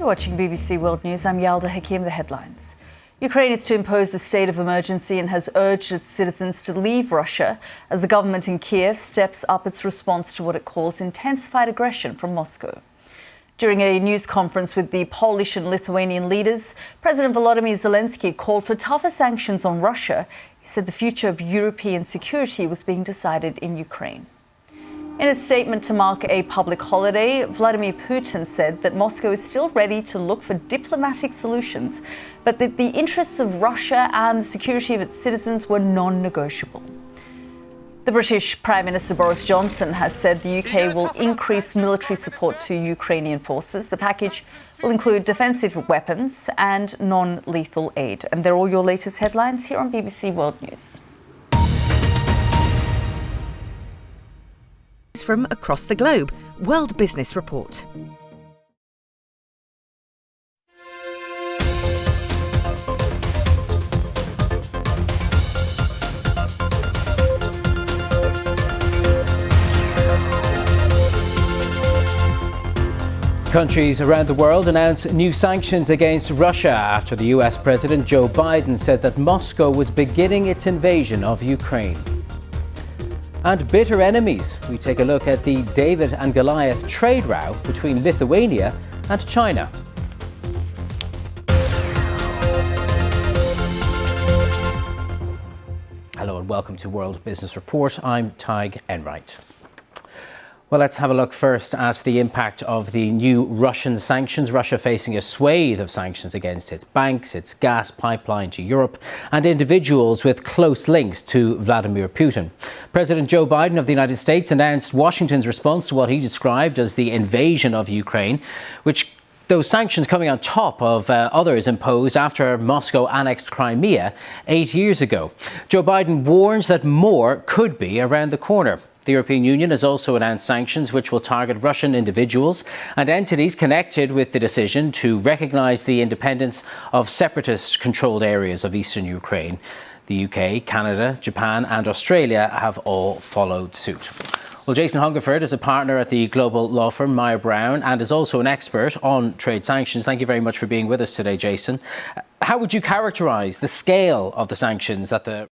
You're watching BBC World News. I'm Yalda Hakim. The headlines. Ukraine is to impose a state of emergency and has urged its citizens to leave Russia as the government in Kiev steps up its response to what it calls intensified aggression from Moscow. During a news conference with the Polish and Lithuanian leaders, President Volodymyr Zelensky called for tougher sanctions on Russia. He said the future of European security was being decided in Ukraine. In a statement to mark a public holiday, Vladimir Putin said that Moscow is still ready to look for diplomatic solutions, but that the interests of Russia and the security of its citizens were non-negotiable. The British Prime Minister Boris Johnson has said the UK will increase military support to Ukrainian forces. The package will include defensive weapons and non-lethal aid. And they're all your latest headlines here on BBC World News. From across the globe, World Business Report. Countries around the world announce new sanctions against Russia after the US President Joe Biden said that Moscow was beginning its invasion of Ukraine. And bitter enemies. We take a look at the David and Goliath trade row between Lithuania and China. Hello and welcome to World Business Report. I'm Tadhq Enright. Well, let's have a look first at the impact of the new Russian sanctions. Russia facing a swathe of sanctions against its banks, its gas pipeline to Europe, and individuals with close links to Vladimir Putin. President Joe Biden of the United States announced Washington's response to what he described as the invasion of Ukraine, which those sanctions coming on top of others imposed after Moscow annexed Crimea 8 years ago. Joe Biden warns that more could be around the corner. The European Union has also announced sanctions which will target Russian individuals and entities connected with the decision to recognise the independence of separatist-controlled areas of eastern Ukraine. The UK, Canada, Japan and Australia have all followed suit. Well, Jason Hungerford is a partner at the global law firm Meyer Brown and is also an expert on trade sanctions. Thank you very much for being with us today, Jason. How would you characterise the scale of the sanctions that the